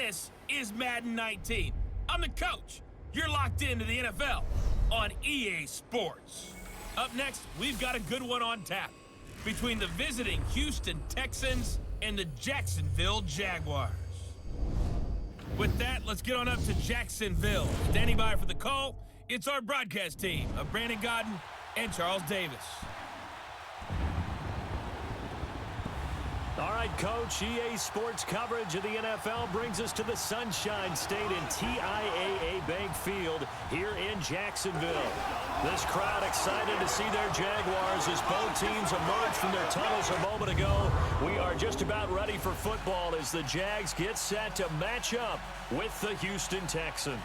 This is Madden 19. I'm the coach. You're locked into the NFL on EA Sports. Up next, we've got a good one on tap between the visiting Houston Texans and the Jacksonville Jaguars. With that, let's get on up to Jacksonville. Standing by for the call, it's our broadcast team of Brandon Godden and Charles Davis. All right, Coach, EA Sports coverage of the NFL brings us to the Sunshine State in TIAA Bank Field here in Jacksonville. This crowd excited to see their Jaguars as both teams emerged from their tunnels a moment ago. We are just about ready for football as the Jags get set to match up with the Houston Texans.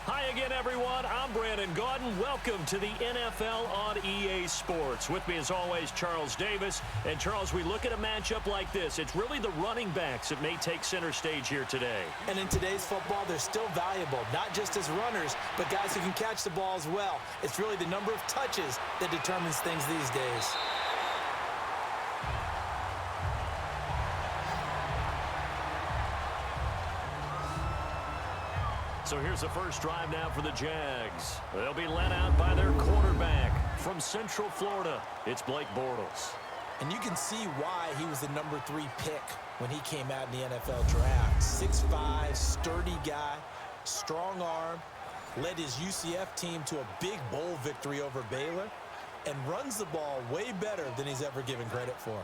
Hi again, everyone. I'm Brandon Godden. Welcome to the NFL on EA Sports. With me, as always, Charles Davis. And, Charles, we look at a matchup like this. It's really the running backs that may take center stage here today. And in today's football, they're still valuable, not just as runners, but guys who can catch the ball as well. It's really the number of touches that determines things these days. So here's the first drive now for the Jags. They'll be led out by their quarterback from Central Florida. It's Blake Bortles. And you can see why he was the number 3 pick when he came out in the NFL draft. 6'5", sturdy guy, strong arm, led his UCF team to a big bowl victory over Baylor, and runs the ball way better than he's ever given credit for.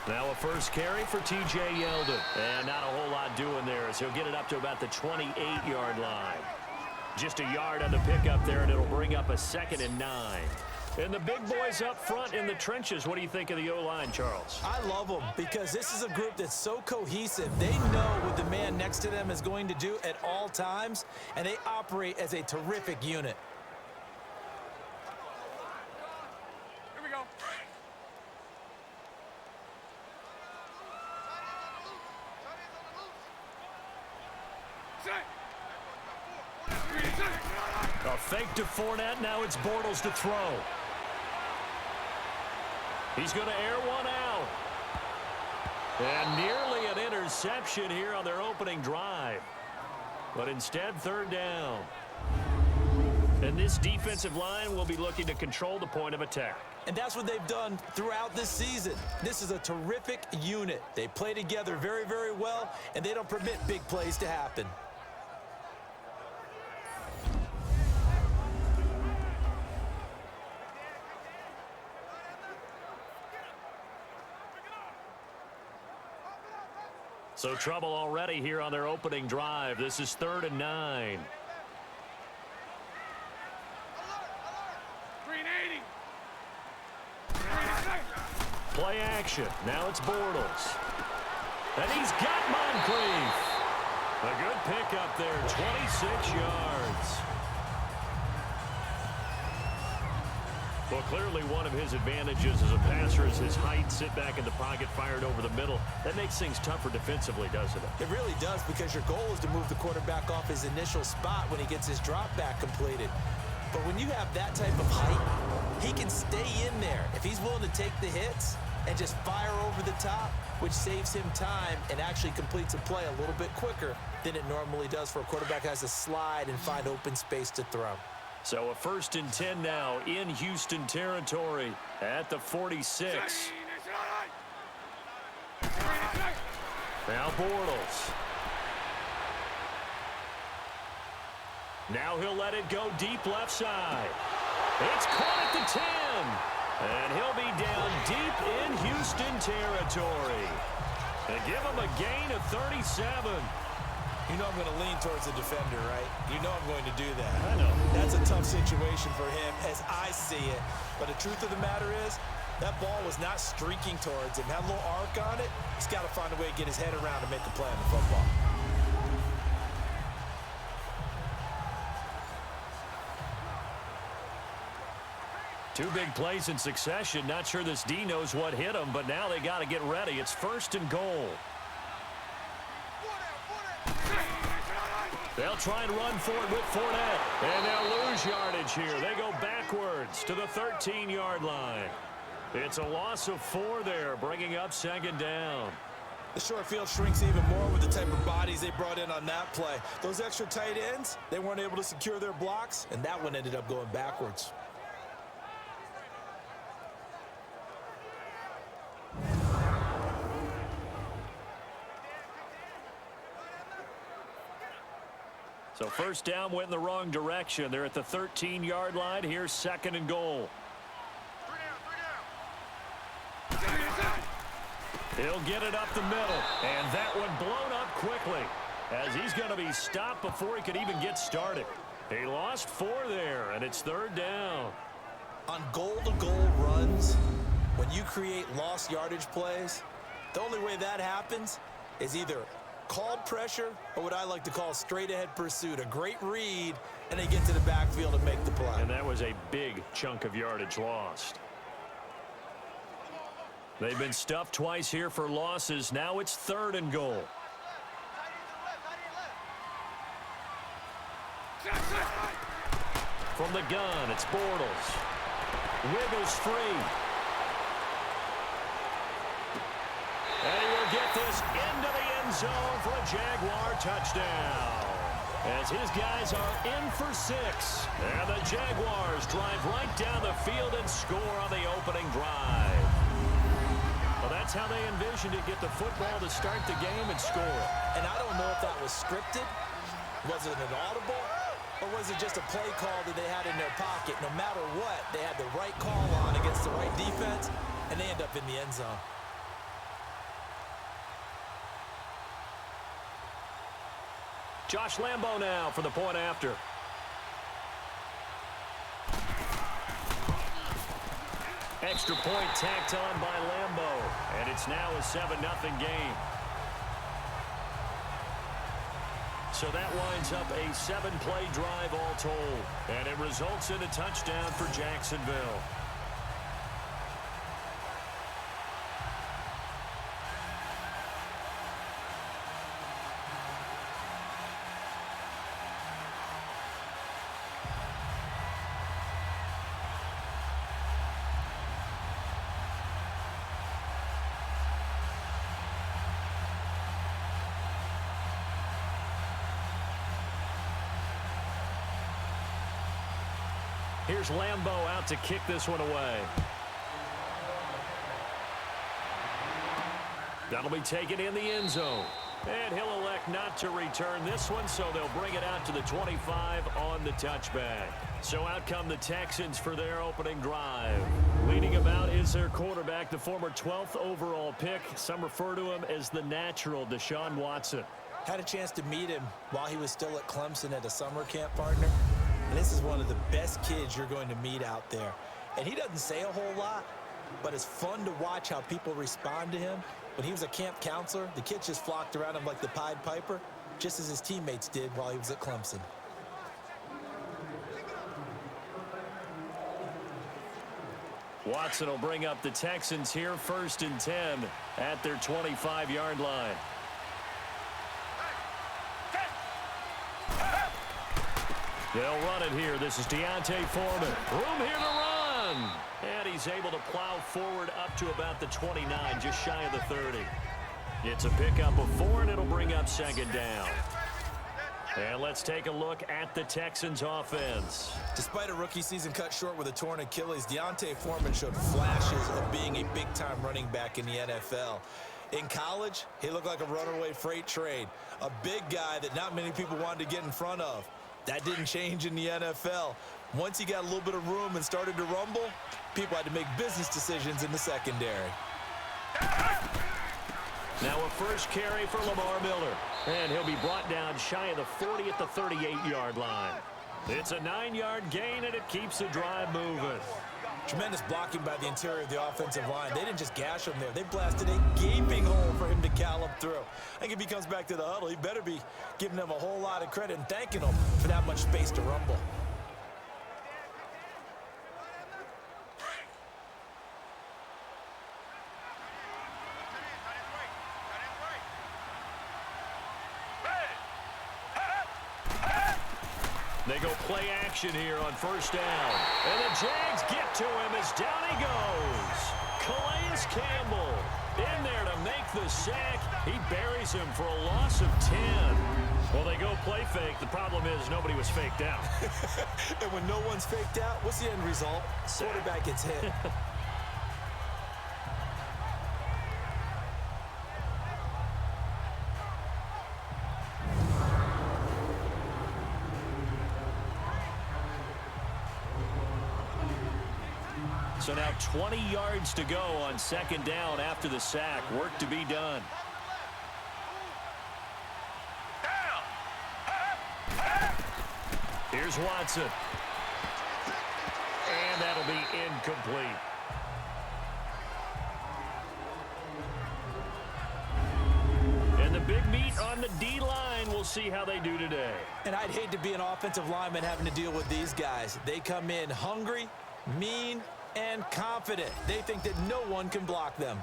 Now a first carry for T.J. Yeldon. And not a whole lot doing there as he'll get it up to about the 28-yard line. Just a yard on the pickup there, and it'll bring up a 2nd and 9. And the big boys up front in the trenches. What do you think of the O-line, Charles? I love them because this is a group that's so cohesive. They know what the man next to them is going to do at all times, and they operate as a terrific unit. A fake to Fournette. Now it's Bortles to throw. He's going to air one out. And nearly an interception here on their opening drive. But instead, 3rd down. And this defensive line will be looking to control the point of attack. And that's what they've done throughout this season. This is a terrific unit. They play together very, very well, and they don't permit big plays to happen. So trouble already here on their opening drive. This is 3rd and 9. Play action. Now it's Bortles. And he's got Moncrief. A good pickup there, 26 yards. Well, clearly one of his advantages as a passer is his height. Sit back in the pocket, fired over the middle. That makes things tougher defensively, doesn't it? It really does, because your goal is to move the quarterback off his initial spot when he gets his drop back completed. But when you have that type of height, he can stay in there if he's willing to take the hits and just fire over the top, which saves him time and actually completes a play a little bit quicker than it normally does for a quarterback who has to slide and find open space to throw. So a 1st and 10 now in Houston territory at the 46. Now Bortles. Now he'll let it go deep left side. It's caught at the 10. And he'll be down deep in Houston territory. They give him a gain of 37. You know I'm going to lean towards the defender, right? You know I'm going to do that. I know. That's a tough situation for him as I see it. But the truth of the matter is, that ball was not streaking towards him. Had a little arc on it. He's got to find a way to get his head around and make a play on the football. Two big plays in succession. Not sure this D knows what hit him, but now they got to get ready. It's 1st and goal. They'll try and run for it with Fournette. And they'll lose yardage here. They go backwards to the 13-yard line. It's a loss of 4 there, bringing up 2nd down. The short field shrinks even more with the type of bodies they brought in on that play. Those extra tight ends, they weren't able to secure their blocks, and that one ended up going backwards. So 1st down went in the wrong direction. They're at the 13-yard line. Here's 2nd and goal. He'll get it up the middle, and that one blown up quickly as he's going to be stopped before he could even get started. He lost 4 there, and it's 3rd down. On goal-to-goal runs, when you create lost yardage plays, the only way that happens is either called pressure or what I like to call straight-ahead pursuit, a great read, and they get to the backfield and make the play. And that was a big chunk of yardage lost. They've been stuffed twice here for losses. Now it's 3rd and goal. From the gun, it's Bortles. Wiggles free. And he will get this into the end zone for a Jaguar touchdown. As his guys are in for 6. And the Jaguars drive right down the field and score on the opening drive. Well, that's how they envisioned it, get the football to start the game and score. And I don't know if that was scripted, was it an audible, or was it just a play call that they had in their pocket? No matter what, they had the right call on against the right defense, and they end up in the end zone. Josh Lambo now for the point after. Extra point tacked on by Lambo, and it's now a 7-0 game. So that winds up a 7-play drive all told, and it results in a touchdown for Jacksonville. Here's Lambo out to kick this one away. That'll be taken in the end zone. And he'll elect not to return this one, so they'll bring it out to the 25 on the touchback. So out come the Texans for their opening drive. Leading about is their quarterback, the former 12th overall pick. Some refer to him as the natural, Deshaun Watson. Had a chance to meet him while he was still at Clemson at a summer camp, partner. And this is one of the best kids you're going to meet out there. And he doesn't say a whole lot, but it's fun to watch how people respond to him. When he was a camp counselor, the kids just flocked around him like the Pied Piper, just as his teammates did while he was at Clemson. Watson will bring up the Texans here, 1st and 10 at their 25-yard line. They'll run it here. This is Deontay Foreman. Room here to run. And he's able to plow forward up to about the 29, just shy of the 30. It's a pickup of 4, and it'll bring up 2nd down. And let's take a look at the Texans offense. Despite a rookie season cut short with a torn Achilles, Deontay Foreman showed flashes of being a big-time running back in the NFL. In college, he looked like a runaway freight train, a big guy that not many people wanted to get in front of. That didn't change in the NFL. Once he got a little bit of room and started to rumble, people had to make business decisions in the secondary. Now a first carry for Lamar Miller. And he'll be brought down shy of the 40 at the 38-yard line. It's a 9-yard gain, and it keeps the drive moving. Tremendous blocking by the interior of the offensive line. They didn't just gash him there. They blasted a gaping hole for him to gallop through. I think if he comes back to the huddle, he better be giving them a whole lot of credit and thanking them for that much space to rumble. They go play action here on first down. And the Jags get to him as down he goes. Calais Campbell in there to make the sack. He buries him for a loss of 10. Well, they go play fake. The problem is nobody was faked out. And when no one's faked out, what's the end result? Quarterback gets hit. So now 20 yards to go on second down after the sack. Work to be done. Here's Watson. And that'll be incomplete. And the big meat on the D-line. We'll see how they do today. And I'd hate to be an offensive lineman having to deal with these guys. They come in hungry, mean, and confident. They think that no one can block them.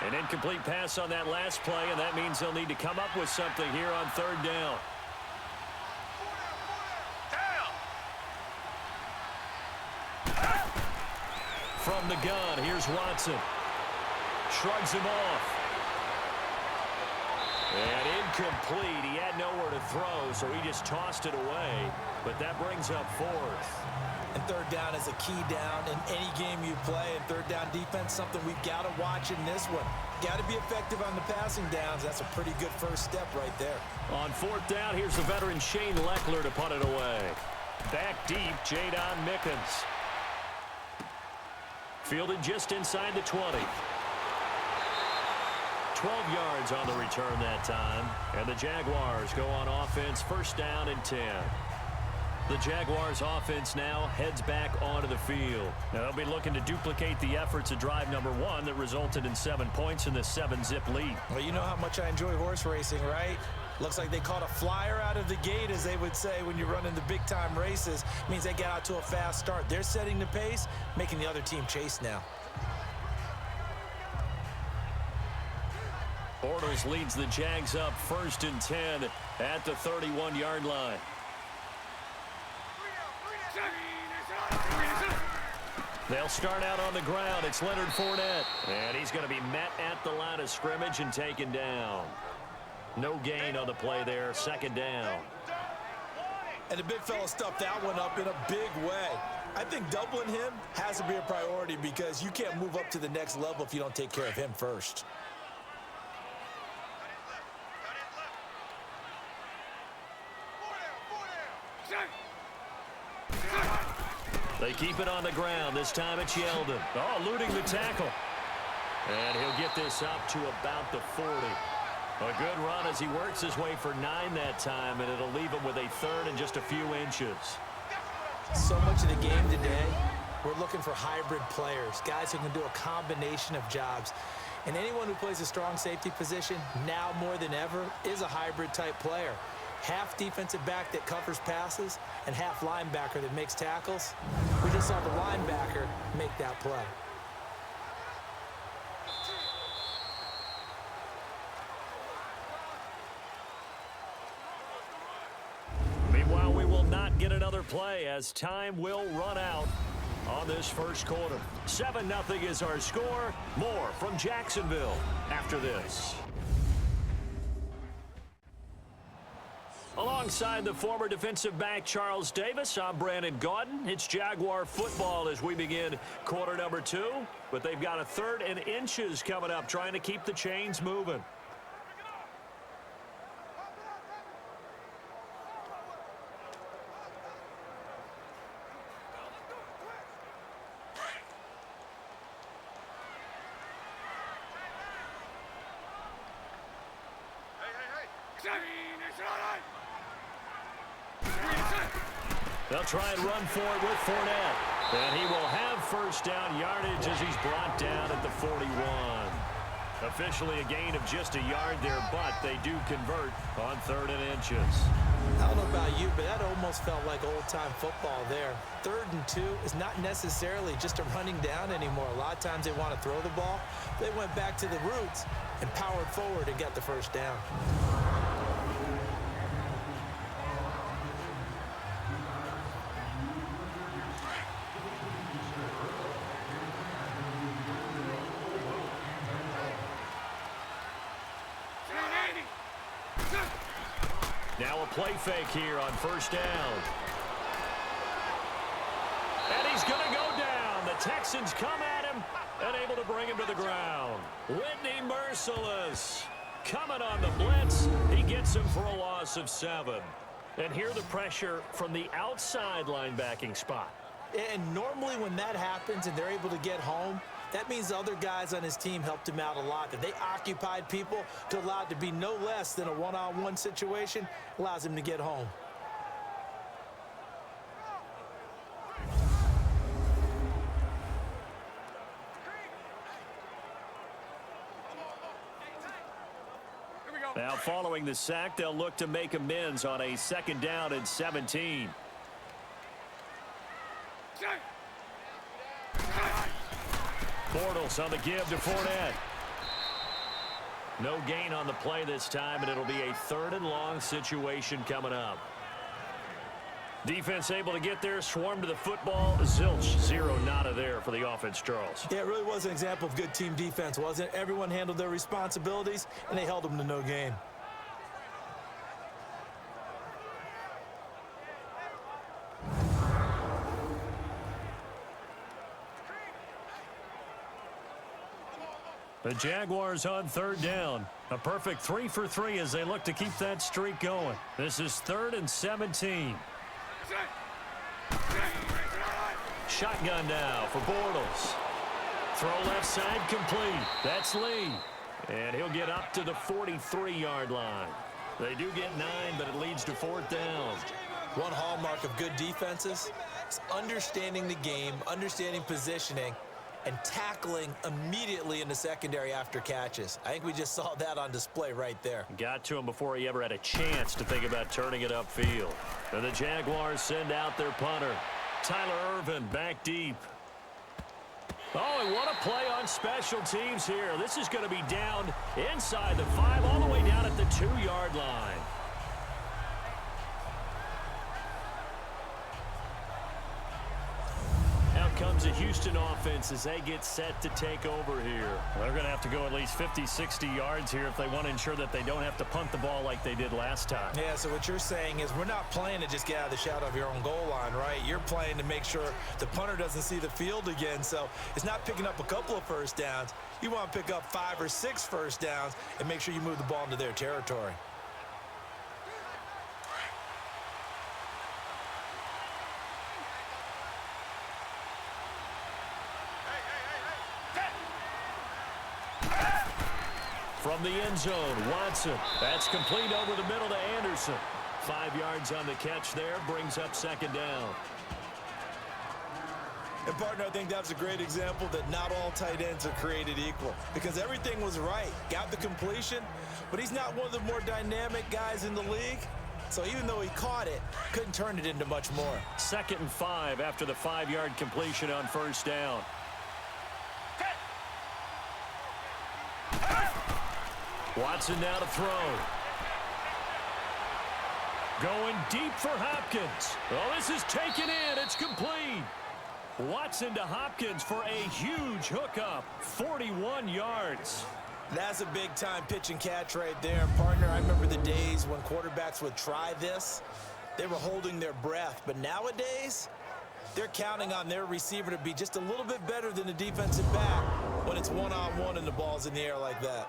An incomplete pass on that last play, and that means they'll need to come up with something here on third down. From the gun, here's Watson. Shrugs him off. And incomplete. He had nowhere to throw, so he just tossed it away. But that brings up fourth. And third down is a key down in any game you play. And third down defense, something we've got to watch in this one. Got to be effective on the passing downs. That's a pretty good first step right there. On fourth down, here's the veteran Shane Leckler to punt it away. Back deep, Jadon Mickens. Fielded just inside the 20. 12 yards on the return that time. And the Jaguars go on offense, first down and 10. The Jaguars offense now heads back onto the field. Now they'll be looking to duplicate the efforts of drive number 1 that resulted in 7 points in the 7-zip lead. Well, you know how much I enjoy horse racing, right? Looks like they caught a flyer out of the gate, as they would say when you're running the big-time races. Means they get out to a fast start. They're setting the pace, making the other team chase now. Bortles leads the Jags up first and 10 at the 31-yard line. They'll start out on the ground. It's Leonard Fournette. And he's going to be met at the line of scrimmage and taken down. No gain on the play there. Second down. And the big fella stuffed that one up in a big way. I think doubling him has to be a priority because you can't move up to the next level if you don't take care of him first. They keep it on the ground. This time it's Yeldon. Oh, eluding the tackle. And he'll get this up to about the 40. A good run as he works his way for 9 that time, and it'll leave him with a third and just a few inches. So much of the game today, we're looking for hybrid players, guys who can do a combination of jobs. And anyone who plays a strong safety position, now more than ever, is a hybrid type player. Half defensive back that covers passes and half linebacker that makes tackles. We just saw the linebacker make that play. Meanwhile, we will not get another play as time will run out on this first quarter. 7-0 is our score. More from Jacksonville after this. Alongside the former defensive back Charles Davis, I'm Brandon Gaudin. It's Jaguar football as we begin quarter number 2. But they've got a third and inches coming up, trying to keep the chains moving. They'll try and run for it with Fournette. And he will have first down yardage as he's brought down at the 41. Officially a gain of just a yard there, but they do convert on third and inches. I don't know about you, but that almost felt like old-time football there. 3rd and 2 is not necessarily just a running down anymore. A lot of times they want to throw the ball. They went back to the roots and powered forward and got the first down. Now a play fake here on first down. And he's going to go down. The Texans come at him and able to bring him to the ground. Whitney Merciless coming on the blitz. He gets him for a loss of 7. And here the pressure from the outside linebacking spot. And normally when that happens and they're able to get home, that means other guys on his team helped him out a lot. That they occupied people to allow it to be no less than a one-on-one situation, allows him to get home. Now following the sack, they'll look to make amends on a 2nd down and 17. Bortles on the give to Fournette. No gain on the play this time, and it'll be a 3rd and long situation coming up. Defense able to get there, swarm to the football. Zilch, 0 nada there for the offense, Charles. Yeah, it really was an example of good team defense, wasn't it? Everyone handled their responsibilities, and they held them to no gain. The Jaguars on 3rd down. A perfect 3 for 3 as they look to keep that streak going. This is 3rd and 17. Shotgun now for Bortles. Throw left side complete. That's Lee. And he'll get up to the 43-yard line. They do get 9, but it leads to 4th down. One hallmark of good defenses is understanding the game, understanding positioning, and tackling immediately in the secondary after catches. I think we just saw that on display right there. Got to him before he ever had a chance to think about turning it upfield. And the Jaguars send out their punter. Tyler Irvin back deep. Oh, and what a play on special teams here. This is going to be down inside the 5, all the way down at the 2-yard line. Out comes the Houston offense as they get set to take over here. They're going to have to go at least 50, 60 yards here if they want to ensure that they don't have to punt the ball like they did last time. Yeah, so what you're saying is we're not playing to just get out of the shadow of your own goal line, right? You're playing to make sure the punter doesn't see the field again. So it's not picking up a couple of first downs. You want to pick up 5 or 6 first downs and make sure you move the ball into their territory. From the end zone, Watson. That's complete over the middle to Anderson. 5 yards on the catch there, brings up 2nd down. And, partner, I think that's a great example that not all tight ends are created equal because everything was right. Got the completion, but he's not one of the more dynamic guys in the league. So even though he caught it, couldn't turn it into much more. 2nd and 5 after the 5-yard completion on first down. Watson now to throw. Going deep for Hopkins. Oh, this is taken in. It's complete. Watson to Hopkins for a huge hookup. 41 yards. That's a big-time pitch and catch right there. Partner, I remember the days when quarterbacks would try this. They were holding their breath. But nowadays, they're counting on their receiver to be just a little bit better than the defensive back when it's one-on-one and the ball's in the air like that.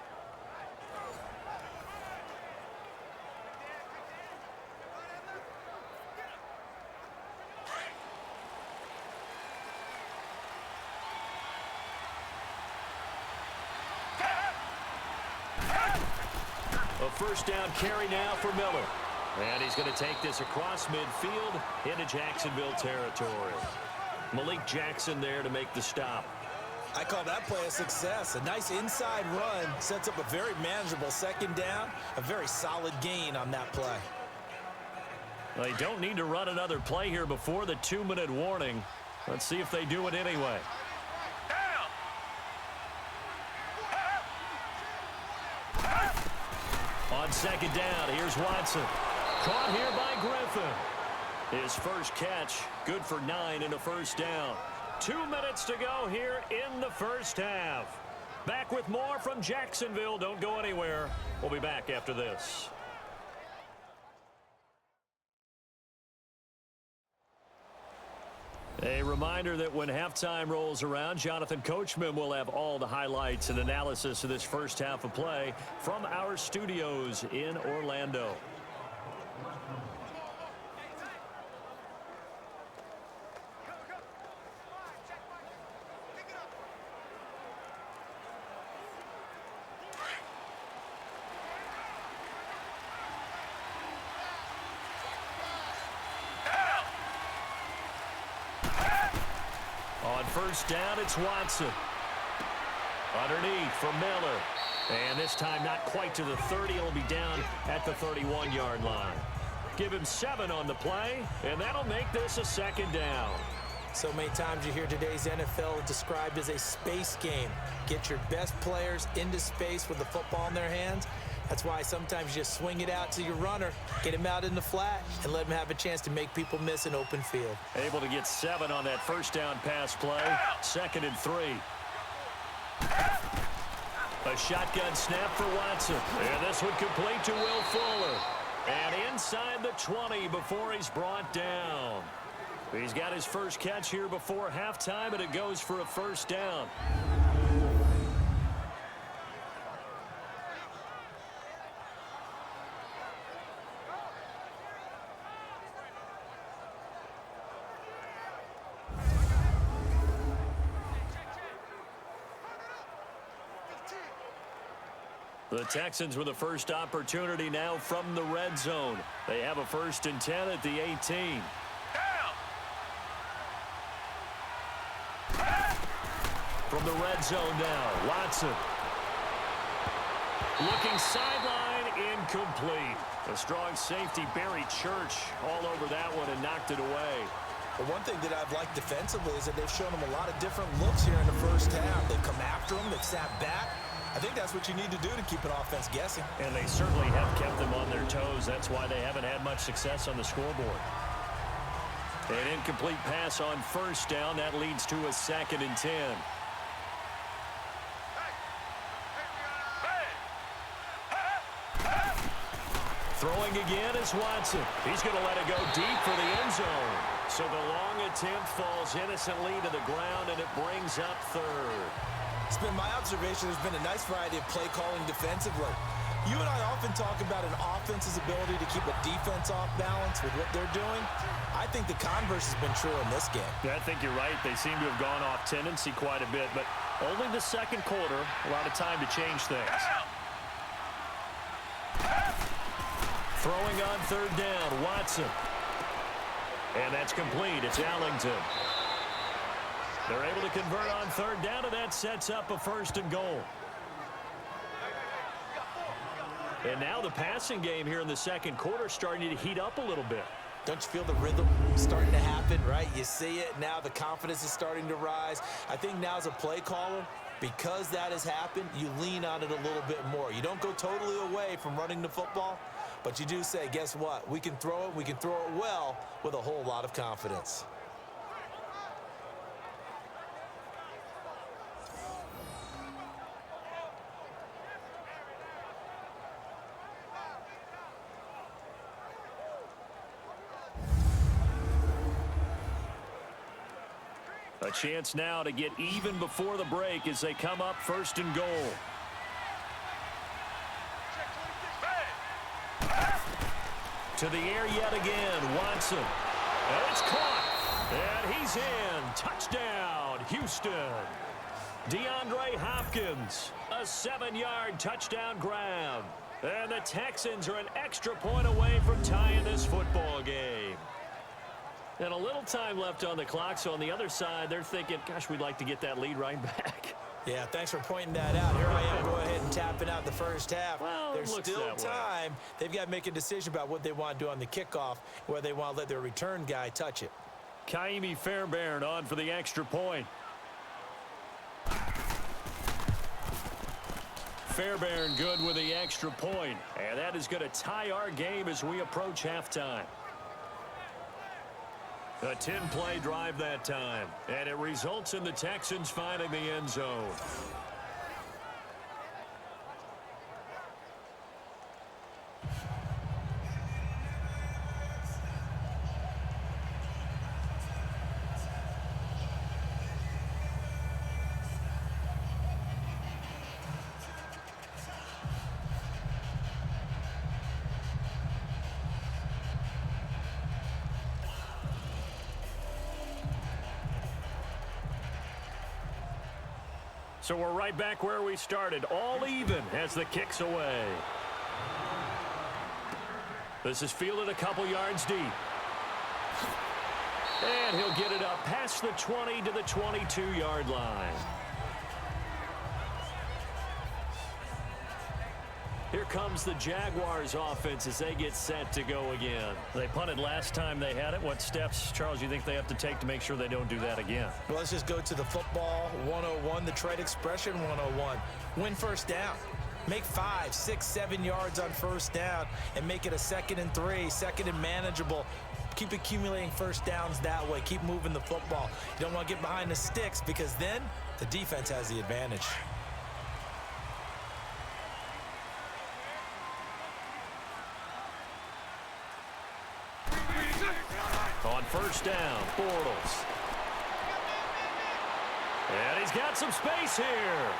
A first down carry now for Miller. And he's going to take this across midfield into Jacksonville territory. Malik Jackson there to make the stop. I call that play a success. A nice inside run sets up a very manageable 2nd down. A very solid gain on that play. They don't need to run another play here before the 2-minute warning. Let's see if they do it anyway. On second down, here's Watson. Caught here by Griffin. His first catch, good for 9 and a first down. 2 minutes to go here in the first half. Back with more from Jacksonville. Don't go anywhere. We'll be back after this. A reminder that when halftime rolls around, Jonathan Coachman will have all the highlights and analysis of this first half of play from our studios in Orlando. On first down, it's Watson. Underneath for Miller. And this time not quite to the 30. He'll be down at the 31-yard line. Give him 7 on the play, and that'll make this a second down. So many times you hear today's NFL described as a space game. Get your best players into space with the football in their hands. That's why sometimes you just swing it out to your runner, get him out in the flat, and let him have a chance to make people miss an open field. Able to get 7 on that first down pass play. 2nd and 3. A shotgun snap for Watson. And this one complete to Will Fuller. And inside the 20 before he's brought down. He's got his first catch here before halftime, and it goes for a first down. The Texans with the first opportunity now from the red zone. They have a 1st and 10 at the 18. From the red zone now, Watson. Looking sideline, incomplete. A strong safety, Barry Church, all over that one and knocked it away. But one thing that I've liked defensively is that they've shown them a lot of different looks here in the first half. They've come after them, they've sat back. I think that's what you need to do to keep an offense guessing. And they certainly have kept them on their toes. That's why they haven't had much success on the scoreboard. An incomplete pass on first down. That leads to a 2nd and 10. Throwing again is Watson. He's going to let it go deep for the end zone. So the long attempt falls innocently to the ground, and it brings up 3rd. It's been my observation there's been a nice variety of play calling defensively. You and I often talk about an offense's ability to keep a defense off balance with what they're doing. I think the converse has been true in this game. Yeah, I think you're right. They seem to have gone off tendency quite a bit, but only the second quarter, a lot of time to change things. Throwing on 3rd down, Watson. And that's complete. It's Allington. They're able to convert on 3rd down, and that sets up a 1st and goal. And now the passing game here in the second quarter starting to heat up a little bit. Don't you feel the rhythm starting to happen, right? You see it. Now the confidence is starting to rise. I think now as a play caller, because that has happened, you lean on it a little bit more. You don't go totally away from running the football, but you do say, guess what? We can throw it. We can throw it well with a whole lot of confidence. A chance now to get even before the break as they come up 1st and goal. To the air yet again, Watson. And it's caught. And he's in. Touchdown, Houston. DeAndre Hopkins, a 7-yard touchdown grab. And the Texans are an extra point away from tying this football game. And a little time left on the clock, so on the other side, they're thinking, gosh, we'd like to get that lead right back. Yeah, thanks for pointing that out. Here I am, go ahead and tapping out the first half. Well, there's still time. They've got to make a decision about what they want to do on the kickoff, where they want to let their return guy touch it. Kaimi Fairbairn on for the extra point. Fairbairn good with the extra point. And that is going to tie our game as we approach halftime. A 10-play drive that time. And it results in the Texans finding the end zone. So we're right back where we started, all even as the kick's away. This is fielded a couple yards deep. And he'll get it up past the 20 to the 22-yard line. Here comes the Jaguars offense as they get set to go again. They punted last time they had it. What steps, Charles, do you think they have to take to make sure they don't do that again? Well, let's just go to the football 101, the trade expression 101. Win first down. Make 5, 6, 7 yards on first down and make it a 2nd and 3, 2nd and manageable. Keep accumulating first downs that way. Keep moving the football. You don't want to get behind the sticks because then the defense has the advantage. On first down, Bortles. And he's got some space here.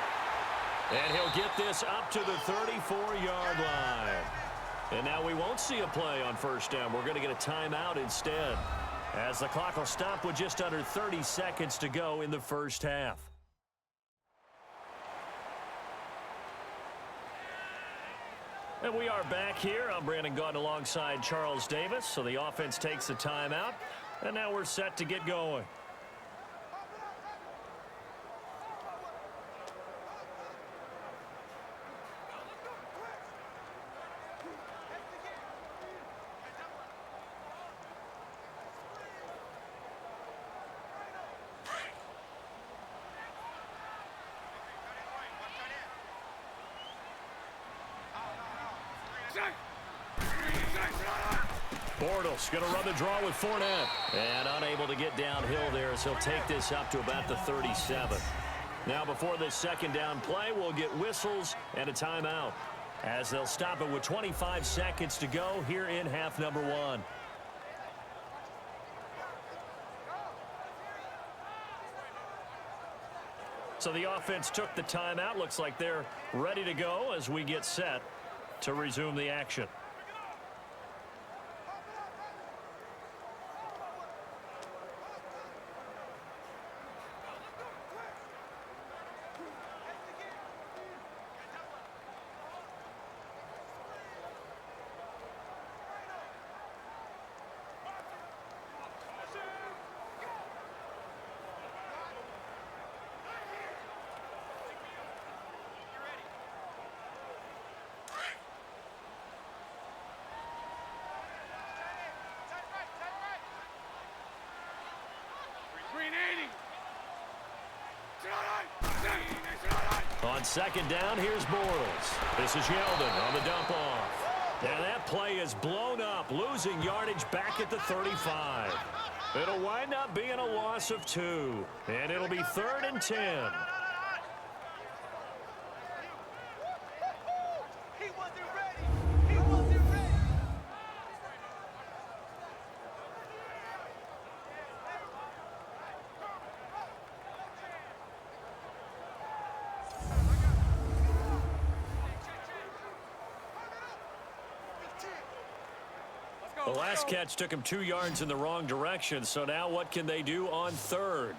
And he'll get this up to the 34-yard line. And now we won't see a play on first down. We're going to get a timeout instead, as the clock will stop with just under 30 seconds to go in the first half. And we are back here. I'm Brandon Gaudin alongside Charles Davis. So the offense takes a timeout, and now we're set to get going. Bortles going to run the draw with Fournette. And unable to get downhill there, so he'll take this up to about the 37. Now before this second down play, we'll get whistles and a timeout, as they'll stop it with 25 seconds to go here in half number 1. So the offense took the timeout. Looks like they're ready to go as we get set to resume the action. On second down, here's Bortles. This is Yeldon on the dump off. And that play is blown up, losing yardage back at the 35. It'll wind up being a loss of 2, and it'll be 3rd and 10. The last catch took him 2 yards in the wrong direction, so now what can they do on 3rd?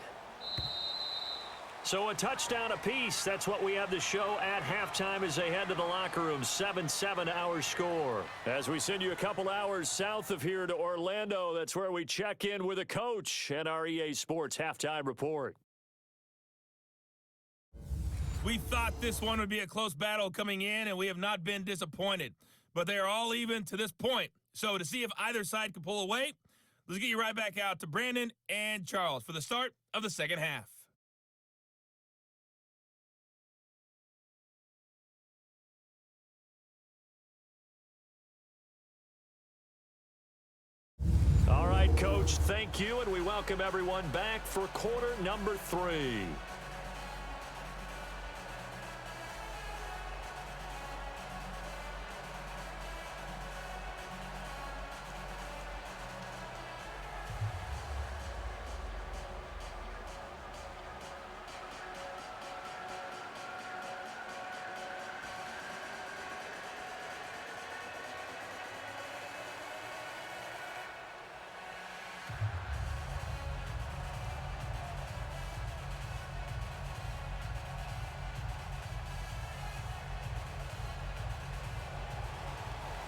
So a touchdown apiece. That's what we have to show at halftime as they head to the locker room. 7-7 our score. As we send you a couple hours south of here to Orlando, that's where we check in with a coach at our EA Sports Halftime Report. We thought this one would be a close battle coming in, and we have not been disappointed. But they are all even to this point. So to see if either side can pull away, let's get you right back out to Brandon and Charles for the start of the second half. All right, Coach, thank you, and we welcome everyone back for quarter number 3.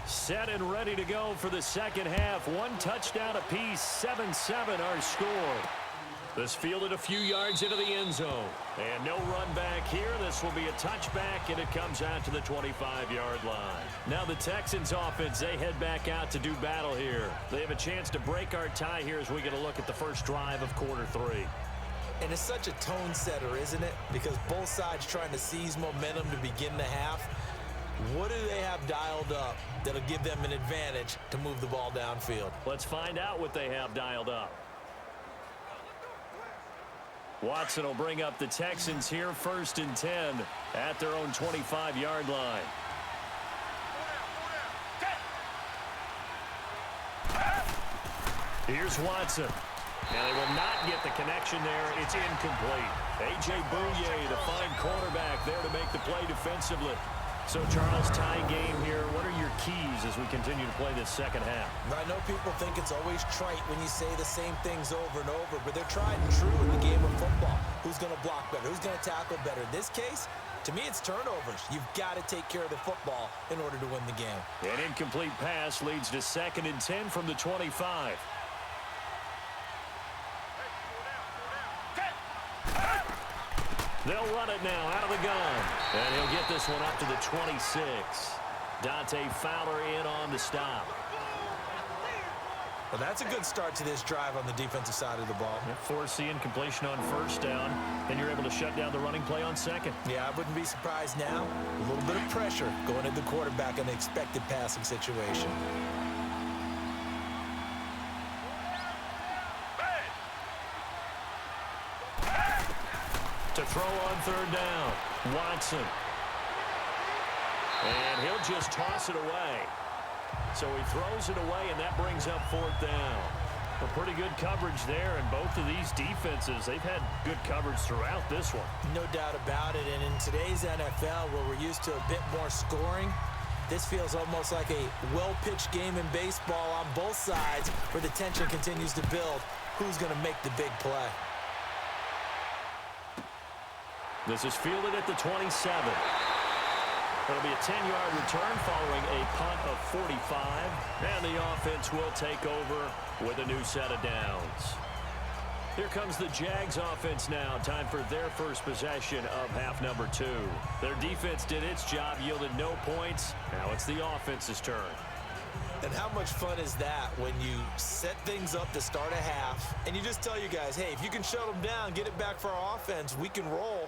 Set and ready to go for the second half. One touchdown apiece, 7-7 our score. This fielded a few yards into the end zone. And no run back here. This will be a touchback, and it comes out to the 25-yard line. Now the Texans offense, they head back out to do battle here. They have a chance to break our tie here as we get a look at the first drive of quarter 3. And it's such a tone setter, isn't it? Because both sides trying to seize momentum to begin the half. What do they have dialed up that'll give them an advantage to move the ball downfield? Let's find out what they have dialed up. Watson will bring up the Texans here, 1st and 10 at their own 25-yard line. Here's Watson. And they will not get the connection there. It's incomplete. A.J. Bouye, the fine cornerback, there to make the play defensively. So, Charles, tie game here. What are your keys as we continue to play this second half? I know people think it's always trite when you say the same things over and over, but they're tried and true in the game of football. Who's going to block better? Who's going to tackle better? In this case, to me, it's turnovers. You've got to take care of the football in order to win the game. An incomplete pass leads to 2nd and 10 from the 25. They'll run it now out of the gun. And he'll get this one up to the 26. Dante Fowler in on the stop. Well, that's a good start to this drive on the defensive side of the ball. Force the incompletion on 1st down, and you're able to shut down the running play on 2nd. Yeah, I wouldn't be surprised now. A little bit of pressure going at the quarterback in an expected passing situation. To throw on 3rd down, Watson. And he'll just toss it away. So he throws it away, and that brings up 4th down. A pretty good coverage there, and both of these defenses, they've had good coverage throughout this one. No doubt about it, and in today's NFL, where we're used to a bit more scoring, this feels almost like a well-pitched game in baseball on both sides, where the tension continues to build. Who's going to make the big play? This is fielded at the 27. It'll be a 10-yard return following a punt of 45. And the offense will take over with a new set of downs. Here comes the Jags offense now. Time for their first possession of half number 2. Their defense did its job, yielded no points. Now it's the offense's turn. And how much fun is that when you set things up to start a half and you just tell you guys, hey, if you can shut them down, get it back for our offense, we can roll.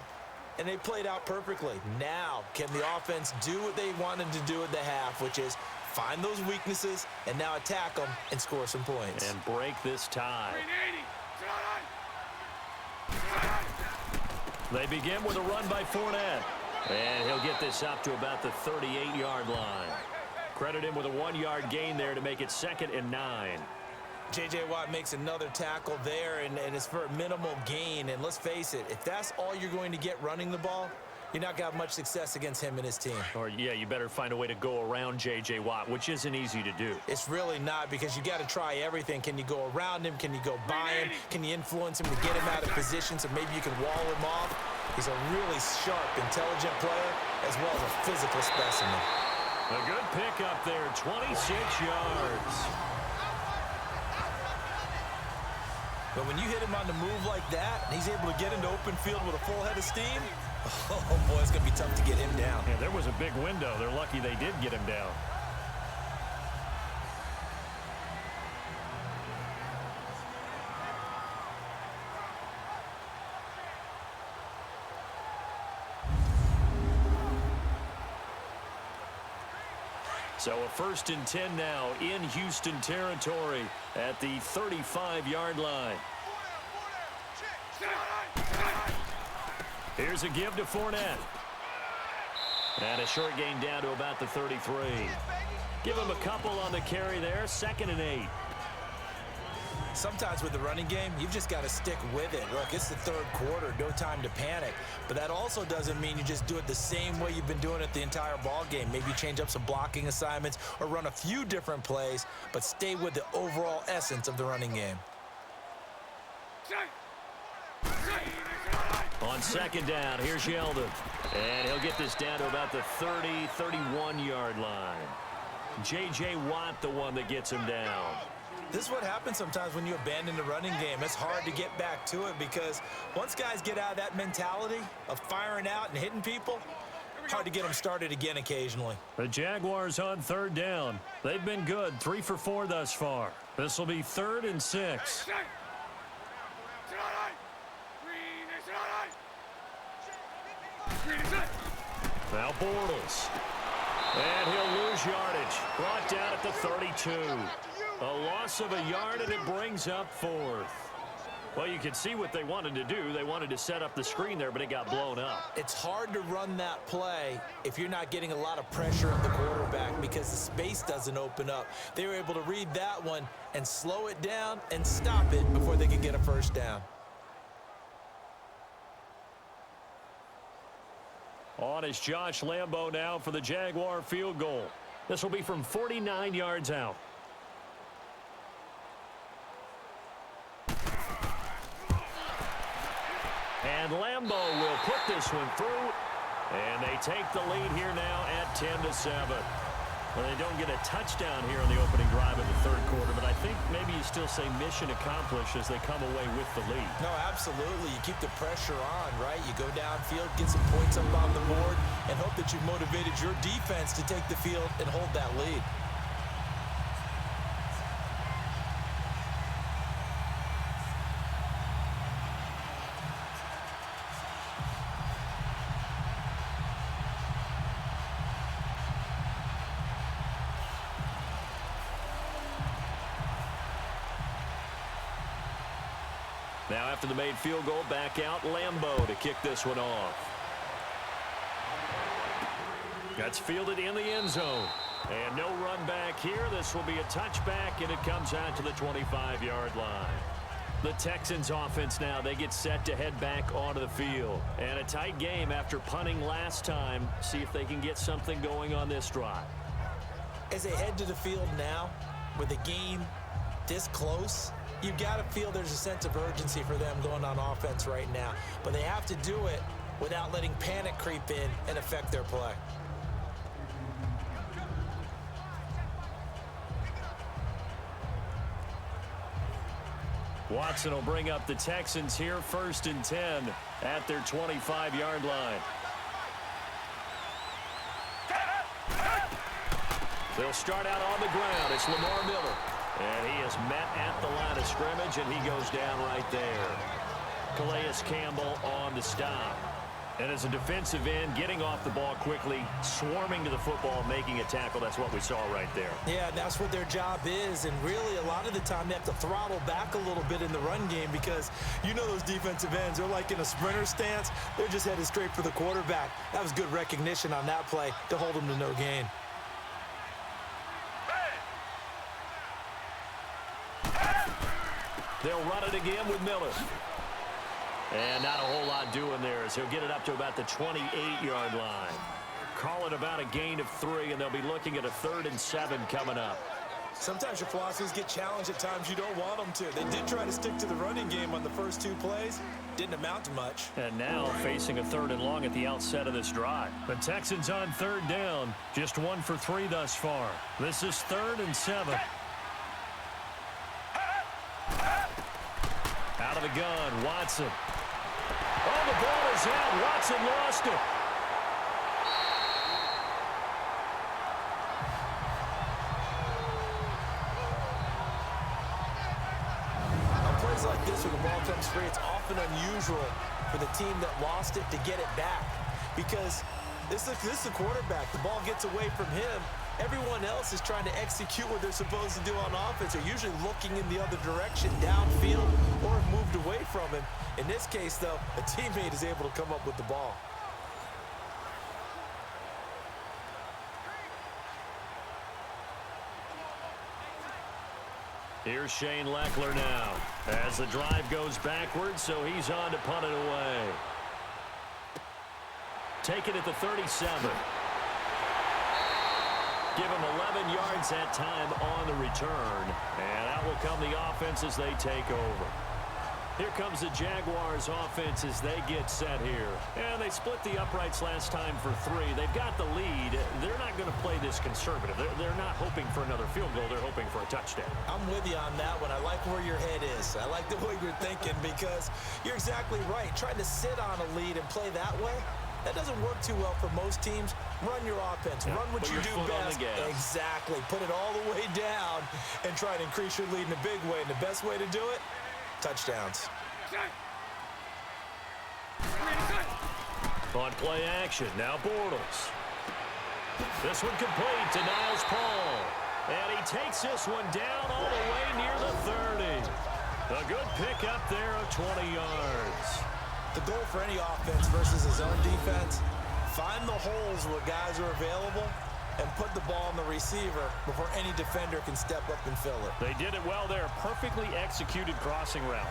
And they played out perfectly. Now, can the offense do what they wanted to do at the half, which is find those weaknesses and now attack them and score some points. And break this tie. They begin with a run by Fournette. And he'll get this up to about the 38-yard line. Credit him with a 1-yard gain there to make it 2nd and 9. J.J. Watt makes another tackle there, and it's for a minimal gain. And let's face it, if that's all you're going to get running the ball, you're not going to have much success against him and his team. Or, yeah, you better find a way to go around J.J. Watt, which isn't easy to do. It's really not, because you got to try everything. Can you go around him? Can you go by him? Can you influence him to get him out of position so maybe you can wall him off? He's a really sharp, intelligent player, as well as a physical specimen. A good pickup there, 26 yards. But when you hit him on the move like that, and he's able to get into open field with a full head of steam, Oh, boy, it's going to be tough to get him down. Yeah, there was a big window. They're lucky they did get him down. So a 1st and 10 now in Houston territory at the 35-yard line. Here's a give to Fournette. And a short gain down to about the 33. Give him a couple on the carry there. 2nd and 8. Sometimes with the running game, you've just got to stick with it. Look, it's the 3rd quarter, no time to panic. But that also doesn't mean you just do it the same way you've been doing it the entire ball game. Maybe change up some blocking assignments or run a few different plays, but stay with the overall essence of the running game. On 2nd down, here's Yeldon. And he'll get this down to about the 30, 31-yard line. J.J. Watt, the one that gets him down. This is what happens sometimes when you abandon the running game. It's hard to get back to it because once guys get out of that mentality of firing out and hitting people, hard to get them started again occasionally. The Jaguars on 3rd down. They've been good, 3 for 4 thus far. This will be 3rd and 6. Now Bortles. And he'll lose yardage. Brought down at the 32. A loss of a yard, and it brings up 4th. Well, you can see what they wanted to do. They wanted to set up the screen there, but it got blown up. It's hard to run that play if you're not getting a lot of pressure on the quarterback because the space doesn't open up. They were able to read that one and slow it down and stop it before they could get a 1st down. On is Josh Lambo now for the Jaguar field goal. This will be from 49 yards out. And Lambo will put this one through. And they take the lead here now at 10-7. Well, they don't get a touchdown here on the opening drive of the 3rd quarter, but I think maybe you still say mission accomplished as they come away with the lead. No, absolutely. You keep the pressure on, right? You go downfield, get some points up on the board, and hope that you've motivated your defense to take the field and hold that lead. Now after the made field goal, back out Lambo to kick this one off. That's fielded in the end zone. And no run back here. This will be a touchback, and it comes out to the 25-yard line. The Texans offense now, they get set to head back onto the field. And a tight game after punting last time. See if they can get something going on this drive. As they head to the field now, with the game this close, you've got to feel there's a sense of urgency for them going on offense right now. But they have to do it without letting panic creep in and affect their play. Watson will bring up the Texans here, 1st and 10 at their 25-yard line. They'll start out on the ground. It's Lamar Miller. And he is met at the line of scrimmage, and he goes down right there. Calais Campbell on the stop. And as a defensive end, getting off the ball quickly, swarming to the football, making a tackle, that's what we saw right there. Yeah, that's what their job is, and really a lot of the time they have to throttle back a little bit in the run game because you know those defensive ends, they're like in a sprinter stance. They're just headed straight for the quarterback. That was good recognition on that play to hold them to no gain. They'll run it again with Miller. And not a whole lot doing there as he'll get it up to about the 28-yard line. Call it about a gain of 3, and they'll be looking at a 3rd and 7 coming up. Sometimes your philosophies get challenged at times you don't want them to. They did try to stick to the running game on the first 2 plays. Didn't amount to much. And now facing a 3rd and long at the outset of this drive. The Texans on 3rd down. Just 1 for 3 thus far. This is 3rd and 7. Out of the gun, Watson. Oh, the ball is out. Watson lost it. On plays like this where the ball comes free, it's often unusual for the team that lost it to get it back. Because this is the quarterback. The ball gets away from him. Everyone else is trying to execute what they're supposed to do on offense. They're usually looking in the other direction, downfield, or have moved away from him. In this case, though, a teammate is able to come up with the ball. Here's Shane Leckler now as the drive goes backwards, so he's on to punt it away. Take it at the 37. Give him 11 yards that time on the return. And out will come the offense as they take over. Here comes the Jaguars offense as they get set here. And they split the uprights last time for 3. They've got the lead. They're not going to play this conservative. They're not hoping for another field goal. They're hoping for a touchdown. I'm with you on that one. I like where your head is. I like the way you're thinking because you're exactly right. Trying to sit on a lead and play that way, that doesn't work too well for most teams. Run your offense. Run what you do best. Exactly. Put it all the way down and try to increase your lead in a big way. And the best way to do it, touchdowns. On play action, now Bortles. This one complete to Niles Paul. And he takes this one down all the way near the 30. A good pickup there of 20 yards. The goal for any offense versus his own defense, find the holes where guys are available and put the ball on the receiver before any defender can step up and fill it. They did it well there. Perfectly executed crossing route.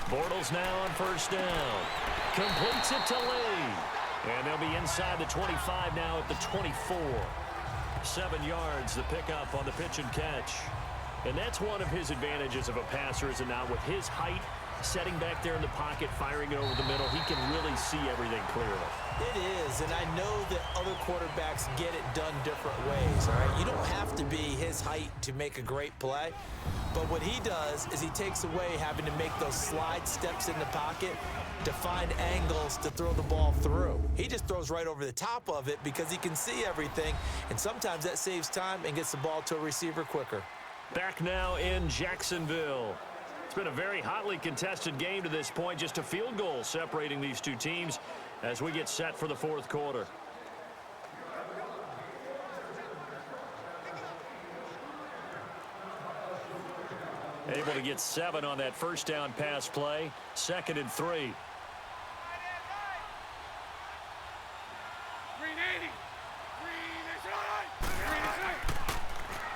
Bortles now on first down. Completes it to Lee. And they'll be inside the 25 now at the 24. 7 yards, the pickup on the pitch and catch. And that's one of his advantages of a passer, is it not? With his height, setting back there in the pocket, firing it over the middle, he can really see everything clearly. It is, and I know that other quarterbacks get it done different ways, all right? You don't have to be his height to make a great play, but what he does is he takes away having to make those slide steps in the pocket to find angles to throw the ball through. He just throws right over the top of it because he can see everything, and sometimes that saves time and gets the ball to a receiver quicker. Back now in Jacksonville. It's been a very hotly contested game to this point. Just a field goal separating these two teams as we get set for the fourth quarter. Able to get 7 on that first down pass play. 2nd and 3.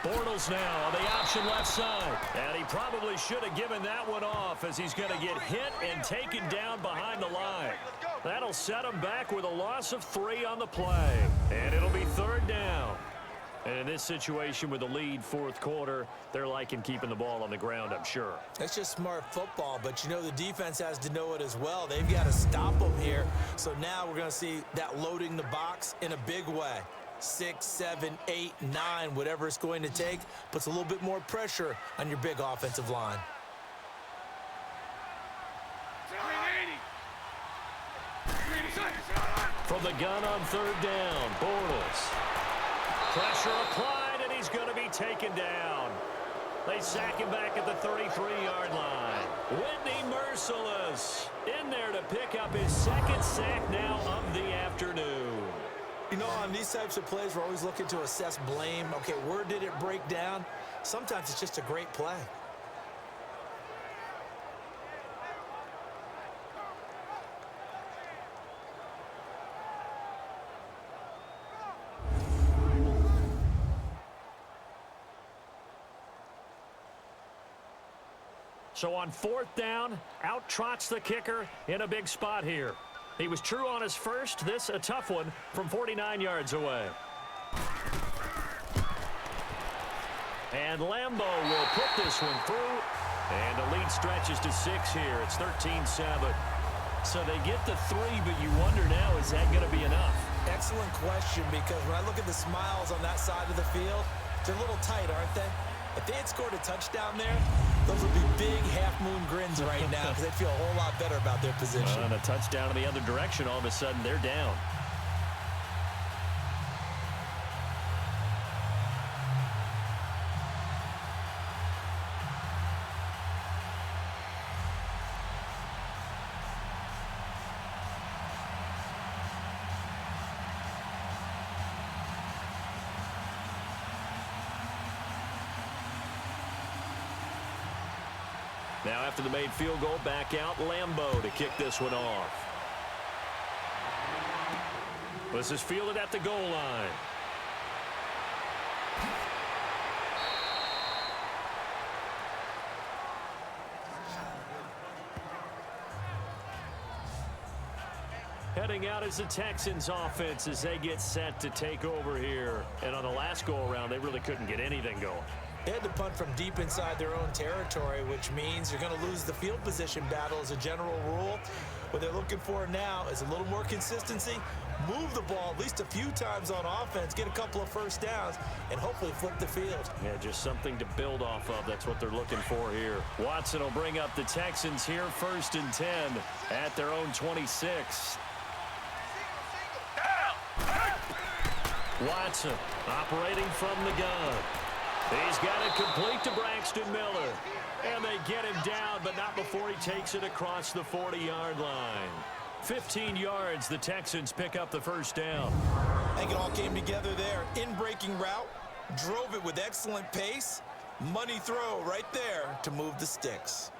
Bortles now on the option left side. And he probably should have given that one off as he's going to get hit and taken down behind the line. That'll set him back with a loss of 3 on the play. And it'll be 3rd down. And in this situation with the lead fourth quarter, they're liking keeping the ball on the ground, I'm sure. It's just smart football, but you know the defense has to know it as well. They've got to stop them here. So now we're going to see that loading the box in a big way. 6, 7, 8, 9, whatever it's going to take, puts a little bit more pressure on your big offensive line. From the gun on 3rd down, Bortles. Pressure applied, and he's going to be taken down. They sack him back at the 33-yard line. Whitney Merciless in there to pick up his 2nd sack now of the afternoon. You know, on these types of plays, we're always looking to assess blame. Okay, where did it break down? Sometimes it's just a great play. So on 4th down, out trots the kicker in a big spot here. He was true on his first. This a tough one from 49 yards away. And Lambeau will put this one through. And the lead stretches to 6 here. It's 13-7. So they get the 3, but you wonder now, is that going to be enough? Excellent question, because when I look at the smiles on that side of the field, they're a little tight, aren't they? If they had scored a touchdown there, those would be big half-moon grins right now because they'd feel a whole lot better about their position. And a touchdown in the other direction, all of a sudden they're down. Now after the made field goal, back out Lambeau to kick this one off. This is fielded at the goal line. Heading out is the Texans offense as they get set to take over here. And on the last go-around, they really couldn't get anything going. They had to punt from deep inside their own territory, which means you're going to lose the field position battle as a general rule. What they're looking for now is a little more consistency, move the ball at least a few times on offense, get a couple of first downs, and hopefully flip the field. Yeah, just something to build off of. That's what they're looking for here. Watson will bring up the Texans here, 1st and 10 at their own 26. Watson operating from the gun. He's got it complete to Braxton Miller. And they get him down, but not before he takes it across the 40-yard line. 15 yards, the Texans pick up the first down. I think it all came together there. In-breaking route, drove it with excellent pace. Money throw right there to move the sticks.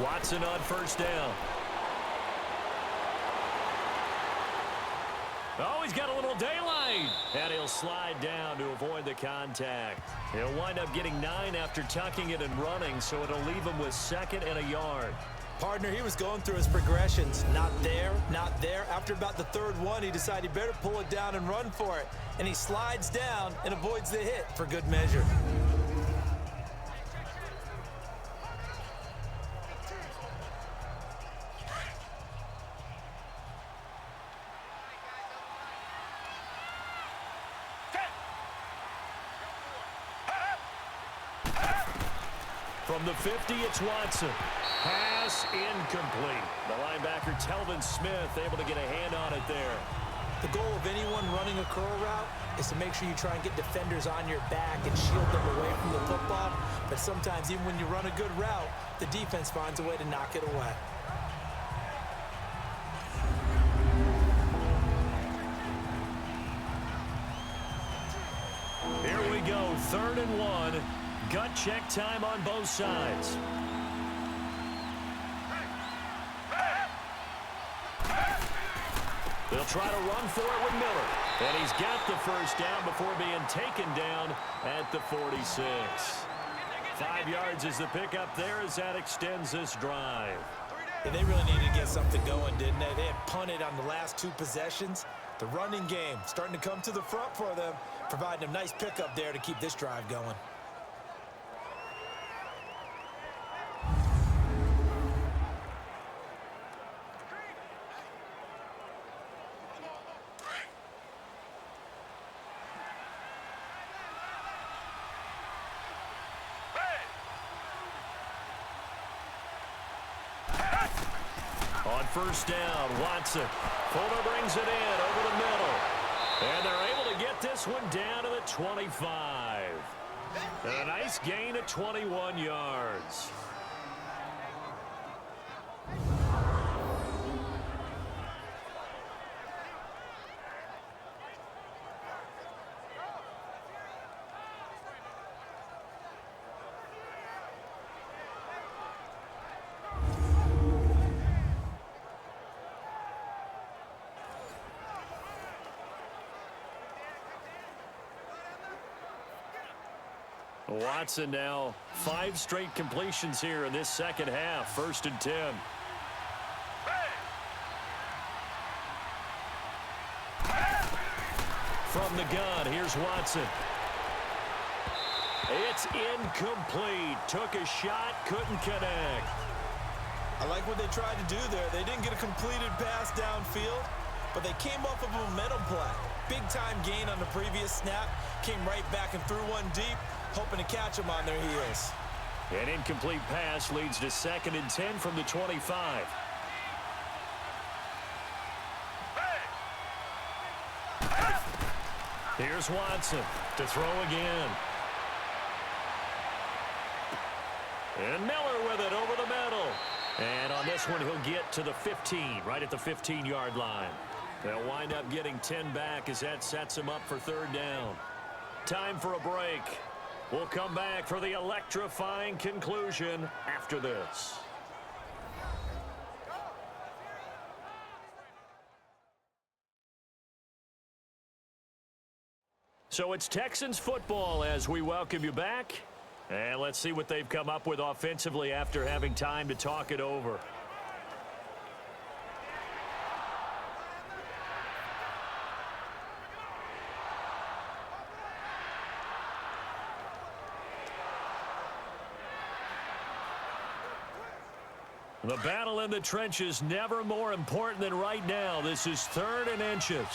Watson on 1st down. Oh, he's got a little daylight. And he'll slide down to avoid the contact. He'll wind up getting 9 after tucking it and running, so it'll leave him with 2nd and a yard. Partner, he was going through his progressions. Not there, not there. After about the 3rd one, he decided he better pull it down and run for it. And he slides down and avoids the hit for good measure. From the 50, it's Watson. Pass incomplete. The linebacker, Telvin Smith, able to get a hand on it there. The goal of anyone running a curl route is to make sure you try and get defenders on your back and shield them away from the football. But sometimes, even when you run a good route, the defense finds a way to knock it away. Here we go, 3rd and 1. Gut check time on both sides. They'll try to run for it with Miller. And he's got the first down before being taken down at the 46. 5 yards is the pickup there as that extends this drive. Yeah, they really needed to get something going, didn't they? They had punted on the last 2 possessions. The running game starting to come to the front for them, providing a nice pickup there to keep this drive going. On 1st down, Watson. Fuller brings it in over the middle. And they're able to get this one down to the 25. And a nice gain of 21 yards. Watson now 5 straight completions here in this second half. 1st and 10. From the gun, here's Watson. It's incomplete. Took a shot, couldn't connect. I like what they tried to do there. They didn't get a completed pass downfield, but they came off of a momentum play. Big-time gain on the previous snap. Came right back and threw one deep, hoping to catch them on their heels. An incomplete pass leads to 2nd and 10 from the 25. Here's Watson to throw again. And Miller with it over the middle. And on this one, he'll get to the 15, right at the 15-yard line. They'll wind up getting 10 back as that sets them up for 3rd down. Time for a break. We'll come back for the electrifying conclusion after this. So it's Texans football as we welcome you back. And let's see what they've come up with offensively after having time to talk it over. The battle in the trenches never more important than right now. This is 3rd and inches.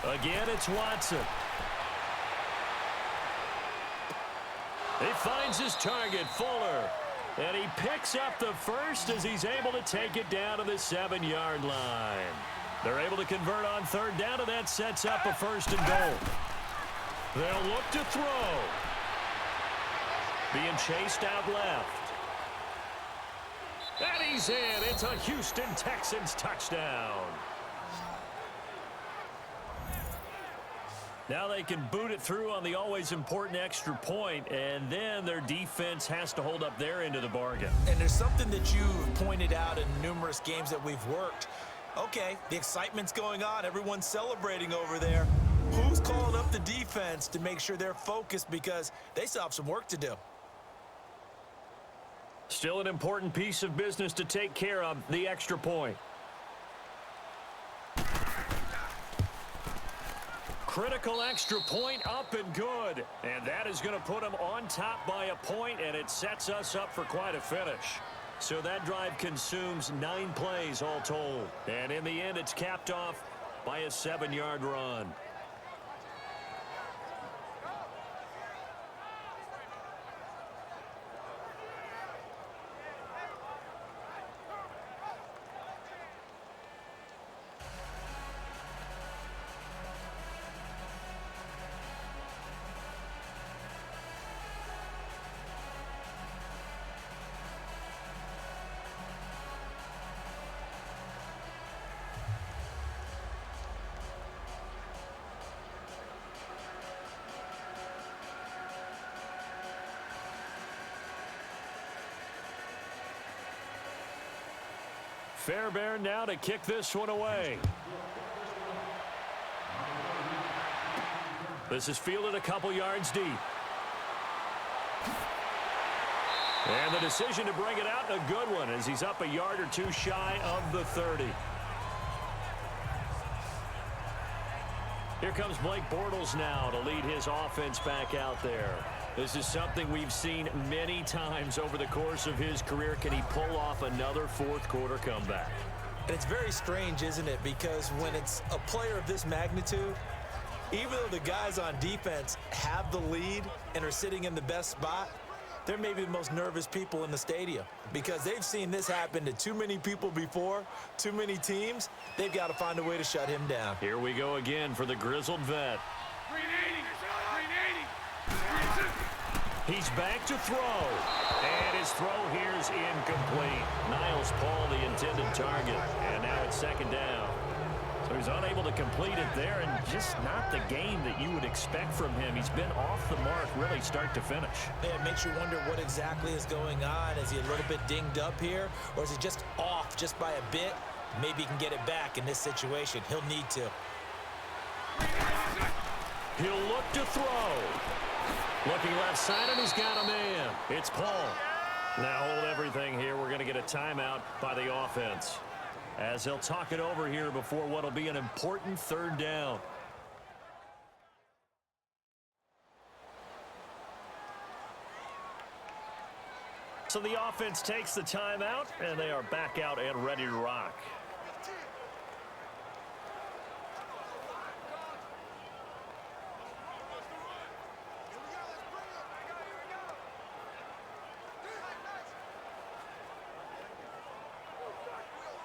Again, it's Watson. He finds his target, Fuller. And he picks up the first as he's able to take it down to the 7-yard line. They're able to convert on 3rd down, and that sets up a 1st and goal. They'll look to throw. Being chased out left. And he's in. It's a Houston Texans touchdown. Now they can boot it through on the always important extra point, and then their defense has to hold up their end of the bargain. And there's something that you've pointed out in numerous games that we've worked. Okay, the excitement's going on. Everyone's celebrating over there. Who's calling up the defense to make sure they're focused because they still have some work to do? Still an important piece of business to take care of, the extra point. Critical extra point up and good. And that is going to put them on top by a point, and it sets us up for quite a finish. So that drive consumes 9 plays all told. And in the end, it's capped off by a 7-yard run. Fairbairn now to kick this one away. This is fielded a couple yards deep. And the decision to bring it out, a good one, as he's up a yard or two shy of the 30. Here comes Blake Bortles now to lead his offense back out there. This is something we've seen many times over the course of his career. Can he pull off another 4th quarter comeback? And it's very strange, isn't it? Because when it's a player of this magnitude, even though the guys on defense have the lead and are sitting in the best spot, they're maybe the most nervous people in the stadium because they've seen this happen to too many people before, too many teams. They've got to find a way to shut him down. Here we go again for the grizzled vet. 380. He's back to throw. And his throw here is incomplete. Niles Paul, the intended target. And now it's 2nd down. So he's unable to complete it there, and just not the game that you would expect from him. He's been off the mark really start to finish. Yeah, it makes you wonder what exactly is going on. Is he a little bit dinged up here, or is he just off just by a bit? Maybe he can get it back in this situation. He'll need to. He'll look to throw. Looking left side, and he's got a man. It's Paul. Now hold everything here. We're going to get a timeout by the offense, as they'll talk it over here before what will be an important third down. So the offense takes the timeout, and they are back out and ready to rock.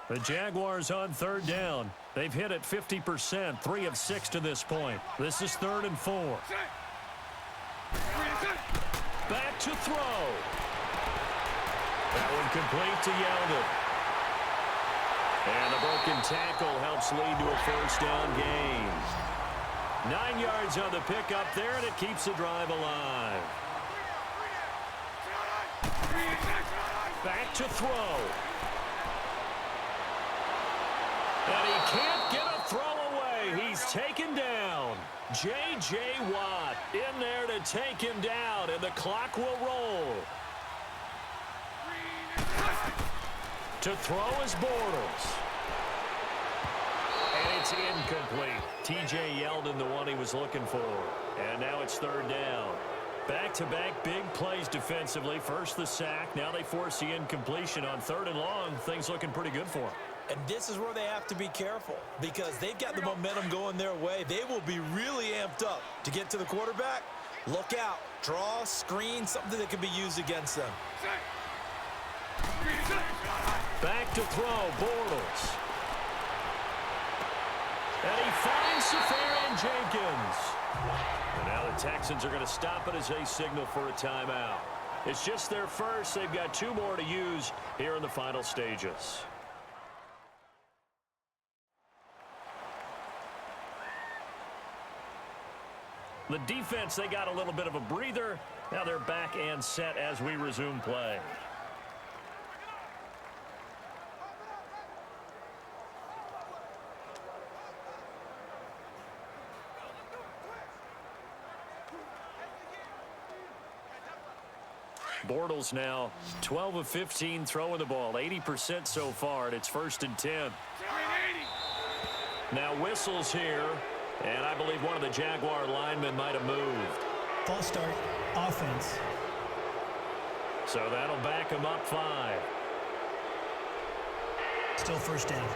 The Jaguars on third down. They've hit it 50%, 3 of 6 to this point. This is 3rd and 4. Back to throw. That one complete to Yeldon. And a broken tackle helps lead to a first down gain. 9 yards on the pickup there, and it keeps the drive alive. Back to throw. And he can't get a throw away. He's taken down. J.J. Watt in there to take him down, and the clock will roll. To throw is Bortles. And it's incomplete. T.J. Yeldon, the one he was looking for. And now it's 3rd down. Back-to-back big plays defensively. First the sack. Now they force the incompletion on 3rd and long. Things looking pretty good for them. And this is where they have to be careful, because they've got the momentum going their way. They will be really amped up to get to the quarterback. Look out. Draw, screen, something that can be used against them. Back to throw, Bortles. And he finds Safarian Jenkins. And now the Texans are going to stop it as they signal for a timeout. It's just their first. They've got 2 more to use here in the final stages. The defense, they got a little bit of a breather. Now they're back and set as we resume play. Bortles now 12 of 15 throwing the ball, 80% so far, and it's 1st and 10. Now whistles here, and I believe one of the Jaguar linemen might have moved. False start, offense. So that'll back him up 5. Still 1st down.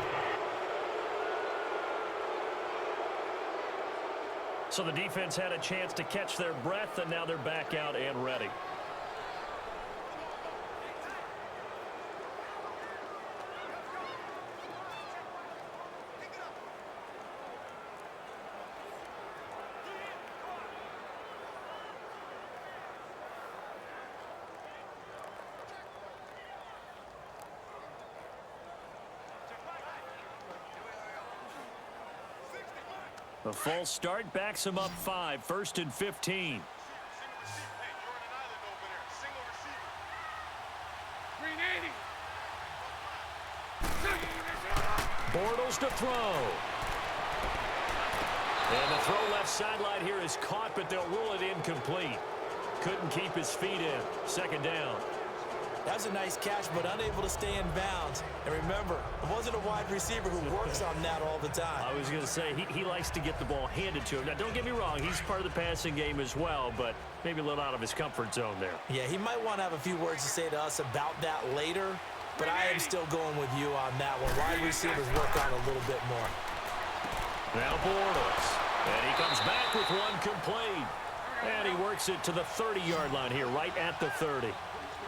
So the defense had a chance to catch their breath, and now they're back out and ready. The false start backs him up 5, 1st and 15. Bortles to throw. And the throw left sideline here is caught, but they'll rule it incomplete. Couldn't keep his feet in. 2nd down. That's a nice catch, but unable to stay in bounds. And remember, it wasn't a wide receiver who works on that all the time. I was going to say, he likes to get the ball handed to him. Now, don't get me wrong, he's part of the passing game as well, but maybe a little out of his comfort zone there. Yeah, he might want to have a few words to say to us about that later, but I am still going with you on that one. Wide receivers work on a little bit more. Now Bortles. And he comes back with one complete. And he works it to the 30-yard line here, right at the 30.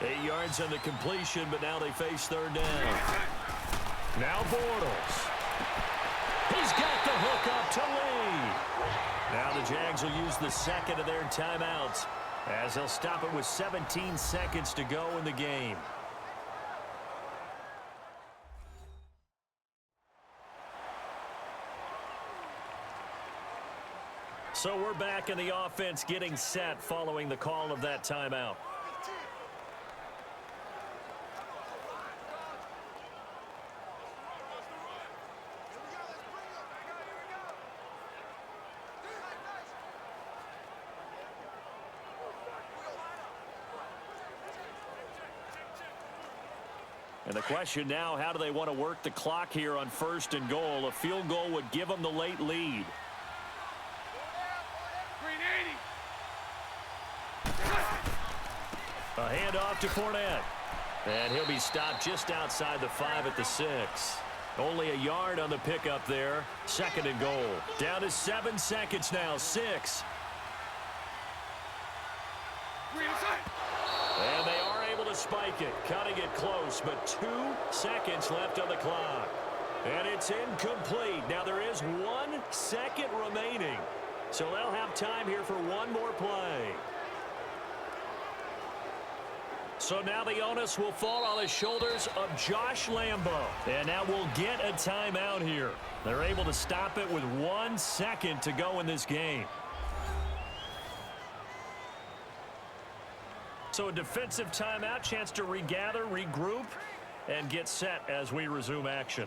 8 yards on the completion, but now they face 3rd down. Now Bortles. He's got the hook up to lead. Now the Jags will use the 2nd of their timeouts, as they'll stop it with 17 seconds to go in the game. So we're back in the offense getting set following the call of that timeout. And the question now, how do they want to work the clock here on 1st and goal? A field goal would give them the late lead. A handoff to Fournette. And he'll be stopped just outside the 5 at the 6. Only a yard on the pickup there. 2nd and goal. Down to 7 seconds now. 6. And they are able to spike it, cutting it close, but 2 seconds left on the clock. And it's incomplete. Now there is 1 second remaining. So they'll have time here for one more play. So now the onus will fall on the shoulders of Josh Lambo. And now we'll get a timeout here. They're able to stop it with 1 second to go in this game. So a defensive timeout, chance to regather, regroup, and get set as we resume action.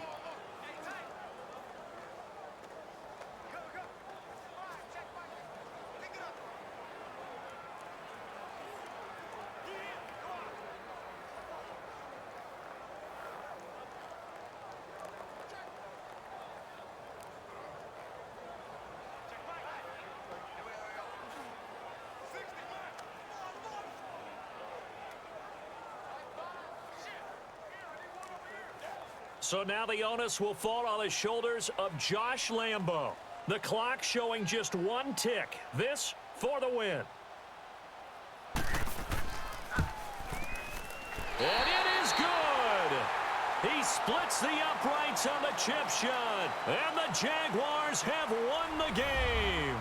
So now the onus will fall on the shoulders of Josh Lambo. The clock showing just 1 tick. This for the win. And it is good. He splits the uprights on the chip shot. And the Jaguars have won the game.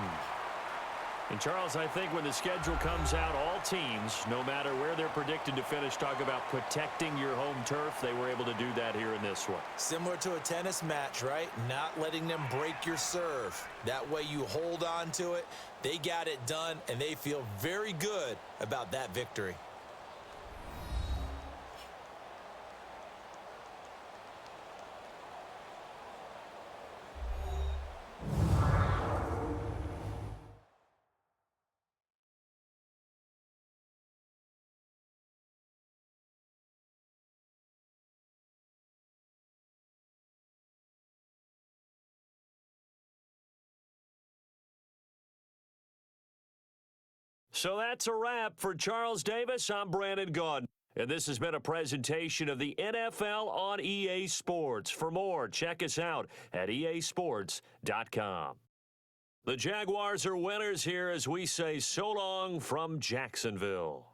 And, Charles, I think when the schedule comes out, all teams, no matter where they're predicted to finish, talk about protecting your home turf. They were able to do that here in this one. Similar to a tennis match, right? Not letting them break your serve. That way you hold on to it. They got it done, and they feel very good about that victory. So that's a wrap for Charles Davis. I'm Brandon Gaudin. And this has been a presentation of the NFL on EA Sports. For more, check us out at easports.com. The Jaguars are winners here as we say so long from Jacksonville.